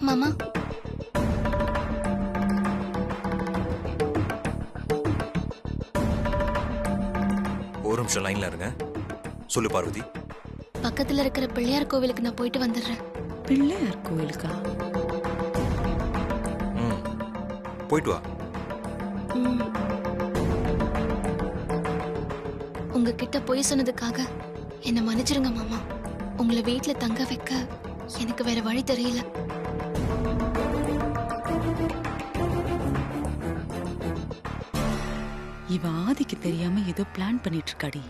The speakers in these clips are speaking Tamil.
மாமா, ஒரு நிமிஷம் லைன்ல இருங்க. சொல்லு பார்வதி. பக்கத்துல இருக்கிற பிள்ளையார் கோவிலுக்கு நான் போயிட்டு வந்துடுறேன். பிள்ளையார் கோவிலுக்கா? போயிட்டு வா. உங்ககிட்ட பொய் சொன்னதுக்காக என்ன மன்னிச்சிருங்க மாமா. உங்களை வீட்டுல தங்க வைக்க எனக்கு வேற வழி தெரியல. இவ ஆதிக்கு தெரியாம ஏதோ பிளான் பண்ணிட்டு இருக்காடி.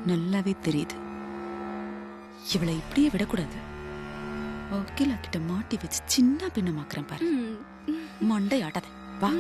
நல்லாவே தெரியுது. இவளை இப்படியே விடக்கூடாது. வக்கீலா கிட்ட மாட்டி வச்சு சின்ன பின்னமாக்குறேன் பாரு. மண்டை ஆட்டாத. வா.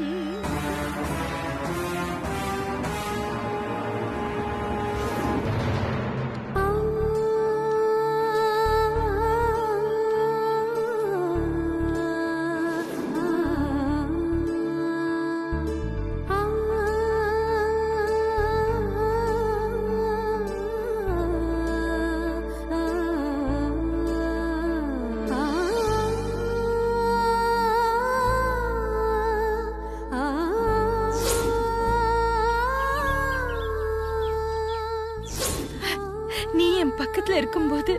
நீ என் பக்கத்துல இருக்கும்போது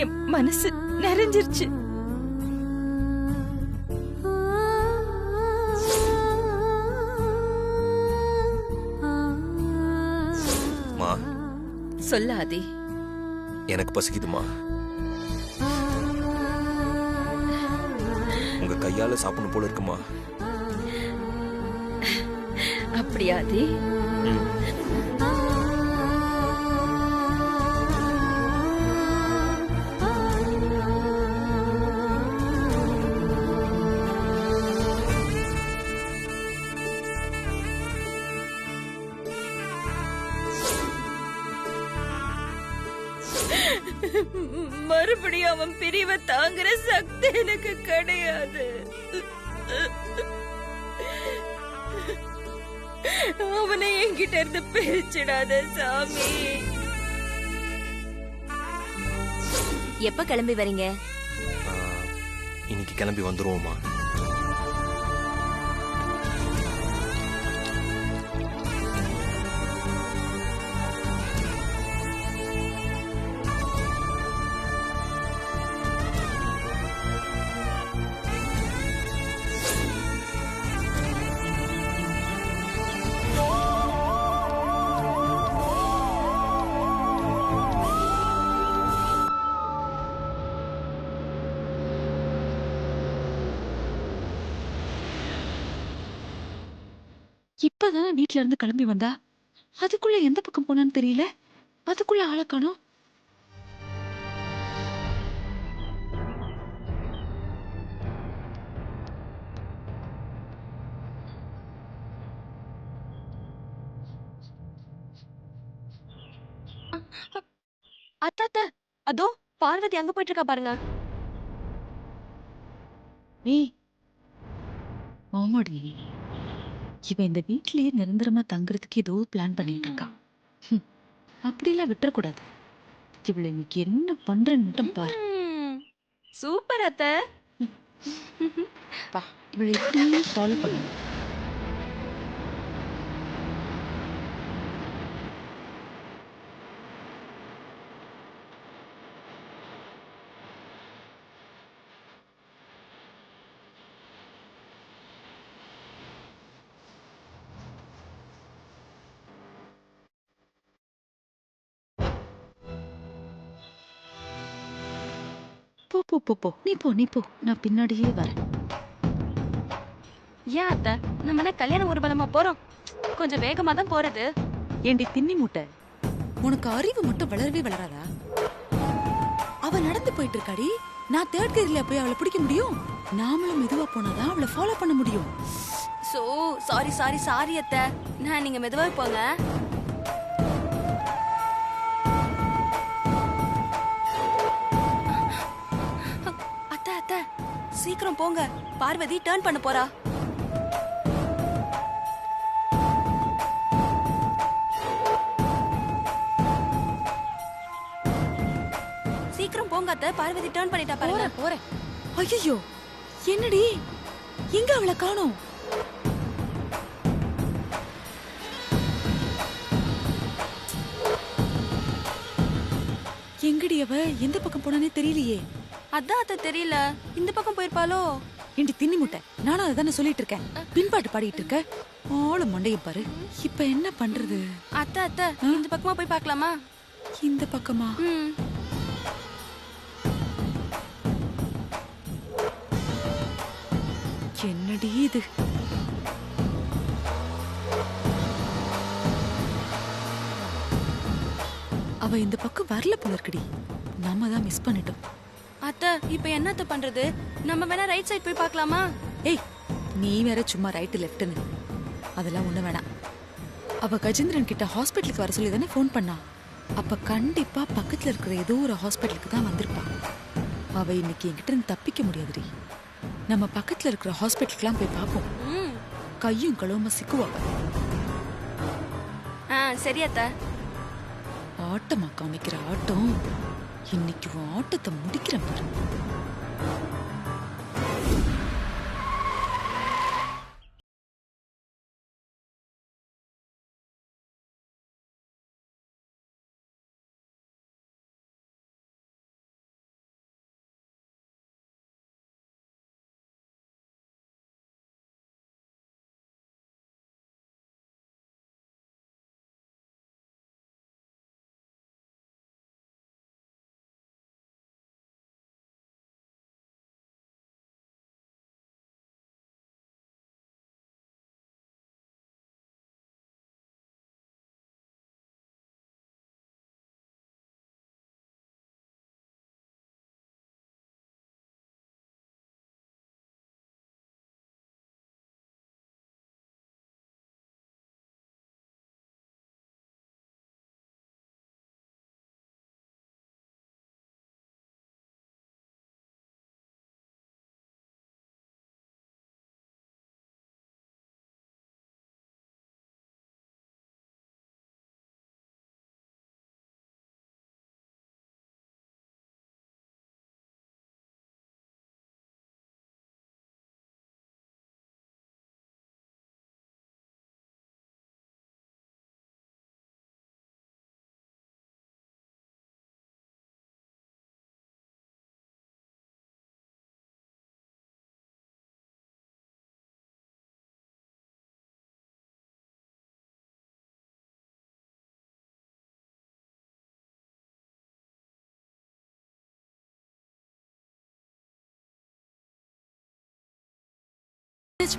என் மனசு நிறைஞ்சிருச்சு. மா, சொல்லாதே. எனக்கு பசிக்குதுமா. உங்க கையால சாப்பிடணும் போல இருக்குமா? அப்படியாதே? மறுபடியும் அவன் பிரிவை தாங்குற சக்தி எனக்கு கிடையாது. அவனை என்கிட்ட இருந்து பிரிச்சிடாத சாமி. எப்ப கிளம்பி வரீங்க? இன்னைக்கு கிளம்பி வந்துருவோமா? இப்பதான் வீட்டுல இருந்து கிளம்பி வந்தா. அதுக்குள்ள எந்த பக்கம் போனான்னு தெரியல. அதுக்குள்ள ஆளை காணோம். அத்தாத்த, அதோ பார்வதி அங்க போயிட்டு இருக்கா பாருங்க. ஏய், ஆமாடி. இவ இந்த வீட்லயே நிரந்தரமா தங்குறதுக்கு ஏதோ பிளான் பண்ணிட்டு இருக்கா. அப்படிலாம் விட்டுறக்கூடாது. இவளை இன்னைக்கு என்ன பண்றேன்னு மட்டும் பாரு. சூப்பர் அத்த. இவளை எப்படி ஃபாலோ பண்ணணும்? போ போ போ போ. நீ போ. நான் பின்னாடியே வரேன். ஏன் அத்த, நம்ம என்ன கல்யாண ஊர்வலமா போறோம்? கொஞ்சம் வேகமா தான் போறது. ஏண்டி தின்னி மூட்டை, உனக்கு அறிவு மட்டும் வளரவே வளராதா? அவ நடந்து போயிட்டு இருக்காடி. நான் தேர்ட் கியர்ல போய் அவளை பிடிக்க முடியும்? நாமளும் மெதுவா போனாதான் அவளை ஃபாலோ பண்ண முடியும். சோ சாரி அத்த. நான் நீங்க மெதுவா போங்க. அத்த சீக்கிரம் போங்க. பார்வதி டர்ன் பண்ண போறா. சீக்கிரம் போங்க. போங்க அத்தை, பார்வதி டர்ன் பண்ணிட்டா பாருங்க. போறேன். ஐயோ, என்னடி எங்க அவளை காணோம்? எங்கடி அவ? எந்த பக்கம் போனானே தெரியலையே. அதான் அத்தை தெரியல, இந்த பக்கம் போயிருப்பாளோ? ஏண்டி தின்னி முட்டை, நானும் அதானே சொல்லிட்டு இருக்கேன். பின்பாட்டு பாடிட்டு இருக்க. ஆளு மண்டைய பாரு. இப்ப என்ன பண்றது? அத்தை அத்தை, இந்த பக்கமா போய் பார்க்கலாமா? இந்த பக்கமா? ம். என்னடி இது? அவ இந்த பக்கம் வரல போல இருக்குடி. நாம தான் மிஸ் பண்ணிட்டோம். அத்தை, இப்ப என்னத்த பண்றது? நம்ம வேணா ரைட் சைடு போய் பார்க்கலாமா? ஏய், நீ வேற சும்மா ரைட் லெஃப்ட்னு. அதெல்லாம் ஒண்ணு வேணாம். அவ கஜேந்திரன் கிட்ட ஹாஸ்பிட்டலுக்கு வர சொல்லி தானே ஃபோன் பண்ணா. அப்ப கண்டிப்பா பக்கத்துல இருக்கிற ஏதோ ஒரு ஹாஸ்பிட்டலுக்கு தான் வந்திருப்பா. அவ இன்னைக்கு என்கிட்ட இருந்து தப்பிக்க முடியாதுடி. நம்ம பக்கத்துல இருக்கிற ஹாஸ்பிட்டலுக்குலாம் போய் பார்ப்போம். ம். கையும் களவுமா சிக்குவாங்க. சரி அத்தை. ஆட்டமா காமிக்கிற ஆட்டம். இன்னைக்கு உன் ஆட்டத்தை முடிக்கிறேன் பாரு.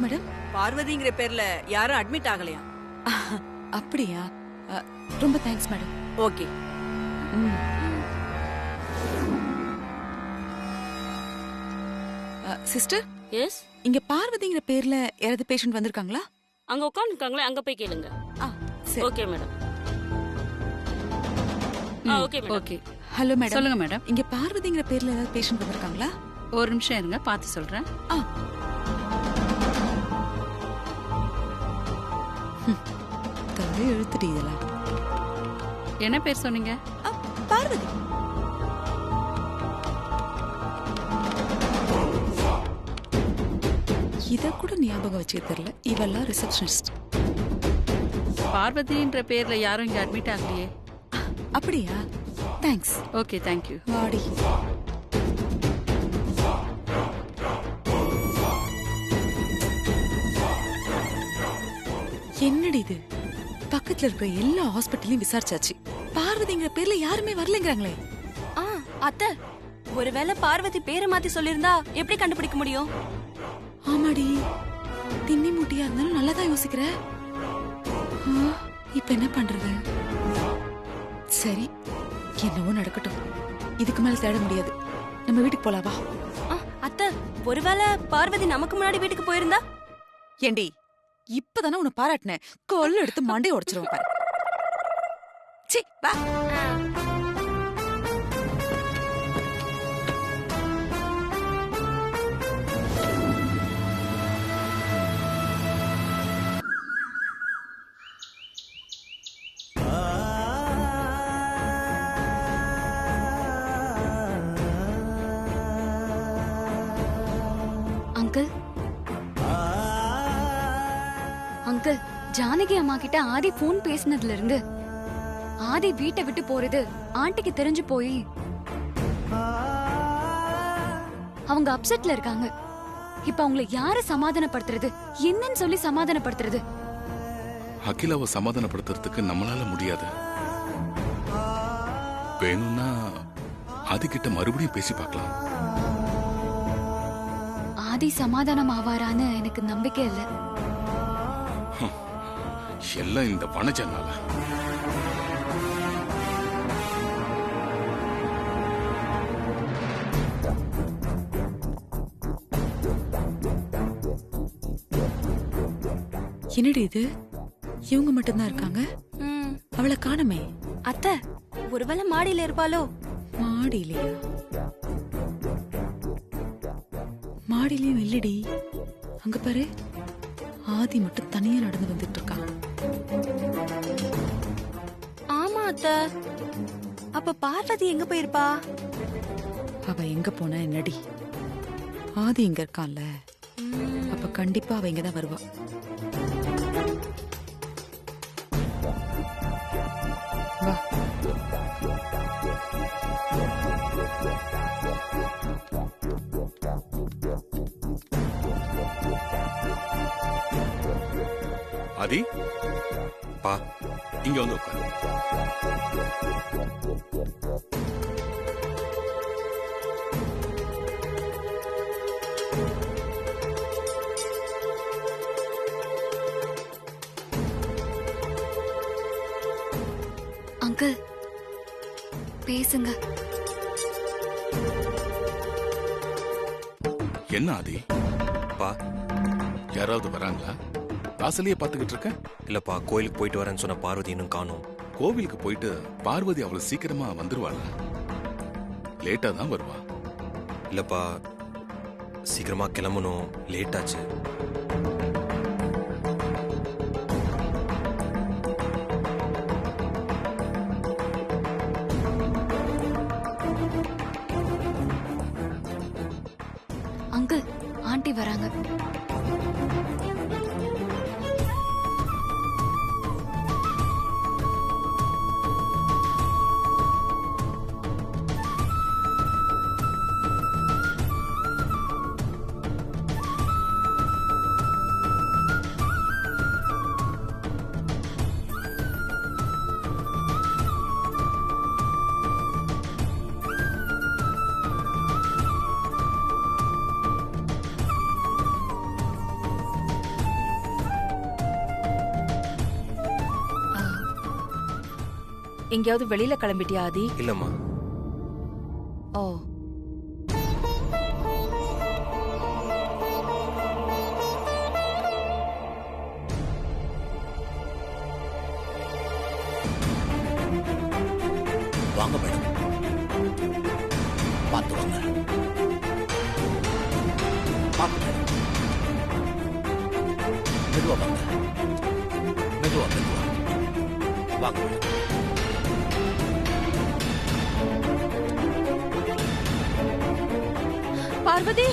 மேடம், பார்வதிங்கிற பேர்ல யாரும் அட்மிட் ஆகலையா? அப்படியா? ரொம்ப thanks madam. Okay. Sister, yes, இங்க பார்வதிங்கிற பேர்ல யாராவது பேஷண்ட் வந்திருக்காங்களா? அங்க உட்காந்துருக்காங்களே, அங்க போய் கேளுங்க. சரி. Okay madam. Okay madam. Okay, hello madam. சொல்லுங்க மேடம். இங்க பார்வதிங்கிற பேர்ல ஏதாவது பேஷண்ட் வந்திருக்காங்களா? ஒரு நிமிஷம் இருங்க, பார்த்து சொல்றேன். தலை எழுத்துடி இதெல்லாம். என்ன பேர் சொன்னீங்க? பார்வதி. இத கூட ஞாபகம் வச்சுக்க தெரியல. இவெல்லாம் ரிசப்ஷனிஸ்ட். பார்வதின்ற பேர்ல யாரும் இங்க அட்மிட் ஆகலையே. அப்படியா? தேங்க்ஸ். Okay, thank you. வாடி. என்னடி இது? பக்கத்துல இருக்கிற எல்லா ஹாஸ்பிட்டலையும் விசாரிச்சாச்சு. பார்வதிங்கிற பேர்ல யாருமே வரலங்கறாங்களே. அத்தை, ஒருவேளை பார்வதி பேரை மாத்தி சொல்லிருந்தா எப்படி கண்டுபிடிக்க முடியும்? ஆமாடி, திண்ணி மூட்டியா இருந்தாலும் நல்லாதான் யோசிக்கிற. இப்ப என்ன பண்றது? சரி, என்னவோ நடக்கட்டும். இதுக்கு மேல தேட முடியாது. நம்ம வீட்டுக்கு போலாம் வா. அத்தை, ஒருவேளை பார்வதி நமக்கு முன்னாடி வீட்டுக்கு போயிருந்தா? ஏண்டி, இப்பதானே உன்னை பாராட்டினேன். கொல்ல எடுத்து மண்டையை உடைச்சிருவோம் பாரு. சீ, வா. அங்கிள், ஜானகி அம்மா கிட்ட ஆதி போன் பேசினதுல இருந்து ஆதி வீட்டை விட்டு போறது ஆண்டிக்கு தெரிஞ்சு போய் அவங்க அப்செட்ல இருக்காங்க. இப்ப அவங்களை யாரு சமாதானப்படுத்துறது, என்னன்னு சொல்லி சமாதானப்படுத்துறது? அகிலாவை சமாதானப்படுத்துறதுக்கு நம்மளால முடியாது. வேணும்னா ஆதிக்கிட்ட மறுபடியும் பேசி பார்க்கலாம். ஆதி சமாதானம் ஆவாரான்னு எனக்கு நம்பிக்கை இல்ல. எல்லாம் இந்த வனஜனால. என்னடி இது, இவங்க மட்டும்தான் இருக்காங்க, அவளை காணுமே. அத்தை, ஒருவேளை மாடியில இருப்பாளோ? மாடியிலையா? மாடியிலயும் இல்லடி. அங்க பாரு, ஆதி மட்டும் தனியா நடந்து வந்துட்டு இருக்கான். ஆமா அத்தை, அப்ப பார்வதி எங்க போயிருப்பா? அவ எங்க போனா என்னடி, ஆதி இங்க இருக்கான்ல, அப்ப கண்டிப்பா அவ இங்கதான் வருவா. வா. ஆதி, பா இங்க வந்து உட்காரு. அங்கிள், பேசுங்க. என்ன ஆதி, பா யாராவது வராங்களா? வாசலையே பாத்துக்கிட்டு இருக்க. இல்லப்பா, கோயிலுக்கு போயிட்டு வரேன்னு சொன்ன பார்வதி இன்னும் காணோம். கோவிலுக்கு போயிட்டு பார்வதி அவ்வளவு சீக்கிரமா வந்துருவாளா? லேட்டா தான் வருவா. இல்லப்பா, சீக்கிரமா கிளம்பணும், லேட் ஆச்சு. அங்கிள், ஆண்டி வராங்க. எங்கேயாவது வெளியில கிளம்பிட்டியா ஆதி? இல்லம்மா. ஓ, வாங்க மேடம், பார்த்து வாங்க. பார்த்து மேடம், மெதுவா வாங்க, மெதுவா மெதுவா வாங்க மேடம். பார்வதி,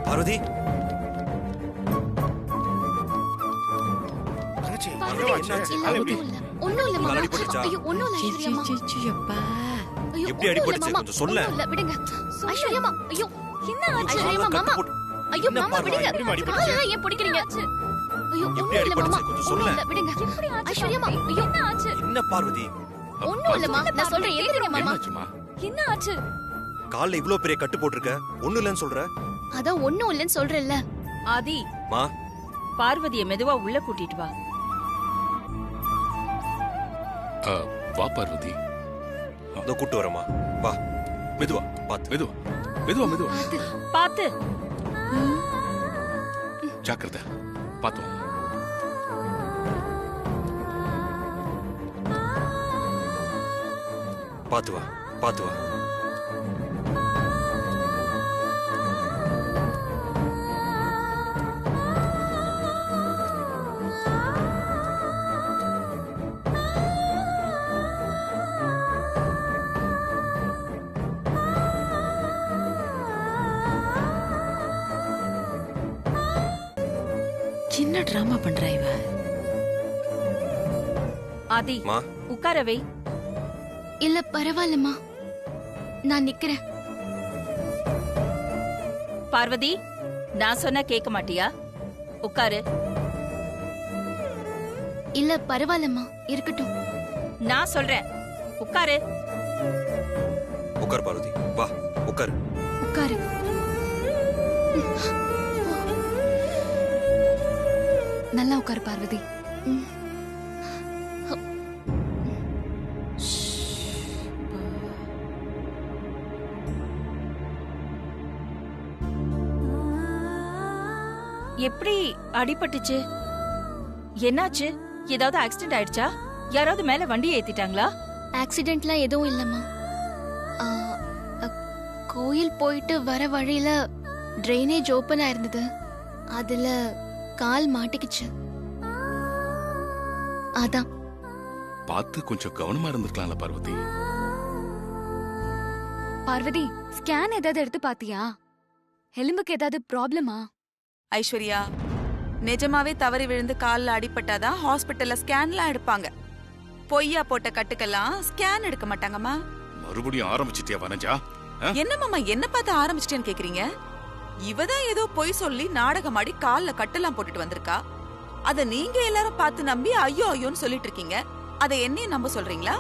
பார்வதி, ஒண்ணும் இல்ல மாமா. அடிபட்டுச்சா? ஐயோ, ஒண்ணும் இல்ல ஐஸ்வர்யம்மா. அப்பா, ஐயோ, எப்படி ஒண்ணும் இல்ல அடிபட்டுச்சு? மாமா. கொஞ்சம் சொல்ல. ஒண்ணும் இல்ல, விடுங்க. ஐஸ்வர்யம்மா, ஐயோ, என்ன ஆச்சு? ஐஸ்வர்யம்மா, மாமா. ஐயோ, என்ன மாமா, பார்வதி, விடுங்க. எப்படிம்மா அடிபட்டுச்சு? காலெல்லாம் ஏன் பிடிக்கிறீங்க? ஐயோ, எப்படி ஒண்ணும் இல்ல மாமா. அடிபட்டுச்சு? கொஞ்சம் சொல்ல. ஒண்ணும் இல்ல, விடுங்க. ஐஸ்வர்யம்மா, ஐயோ, என்ன ஆச்சு? என்ன பார்வதி, ஒண்ணும் இல்லம்மா. நான் சொல்றேன், எதுக்குங்க மாமா? என்னாச்சுமா? என்ன ஆச்சு? கால்ல இவ்ளோ பெரிய கட்டு போட்டிருக்க, ஒண்ணும் இல்லைன்னு சொல்ற. அதான் ஒண்ணும் இல்லன்னு சொல்றேன்ல. ஆதி, மா, பார்வதிய மெதுவா உள்ள கூட்டிட்டு வா. வா பார்வதி, இதோ கூட்டு வரமா. வா, மெதுவா பாத்து. மெதுவா மெதுவா மெதுவா. பாத்து. ஜாக்கிரதை, பார்த்து வாங்க. பாத்து வா, பாத்து வா. என்ன டிராமா பண்றா இவ? ஆதி மா உட்கார வை. இல்ல பரவாயில்லம்மா, நான் நிக்கிறேன். பார்வதி, நான் சொன்னா கேட்க மாட்டியா? உட்காரு. இல்ல பரவாயில்லம்மா, இருக்கட்டும். நான் சொல்றேன் உட்காரு. உட்கார் பார்வதி, வா உட்கார். உட்காரு. நல்லா உட்காரு பார்வதி. எப்படி அடிபட்டுச்சு? என்னாச்சு? ஏதாவது ஆக்சிடென்ட் ஆயிடுச்சா? யாராவது மேல வண்டி ஏத்திட்டாங்களா? ஆக்சிடென்ட்லாம் எதுவும் இல்லம்மா. கோயில் போயிட்டு வர வழியில ட்ரைனேஜ் ஓபனா இருந்தது, அதுல கால் மாட்டிக்கிச்சு. அதான். பார்த்து கொஞ்சம் கவனமா இருந்திருக்கலாம்ல பார்வதி. பார்வதி, ஸ்கேன் ஏதாவது எடுத்து பாத்தியா? எலும்புக்கு ஏதாவது ப்ராப்ளமா? ஐஸ்வர்யா, நிஜமாவே தவறி விழுந்து கால்ல அடிபட்டாதான் ஹாஸ்பிட்டல்ல ஸ்கேன்லாம் எடுப்பாங்க. பொய்யா போட்ட கட்டுக்கெல்லாம் ஸ்கேன் எடுக்க மாட்டாங்கம்மா. மறுபடியும் ஆரம்பிச்சிட்டியா வனஜா? என்னமாமா என்ன பார்த்து ஆரம்பிச்சிட்டேன்னு கேக்குறீங்க? இவதான் ஏதோ பொய் சொல்லி நாடகமாடி கால்ல கட்டெல்லாம் போட்டுட்டு வந்திருக்கா. அத நீங்க எல்லாரும் பார்த்து நம்பி ஐயோ ஐயோன்னு சொல்லிட்டு இருக்கீங்க. அத என்னையும் நம்ப சொல்றீங்களா?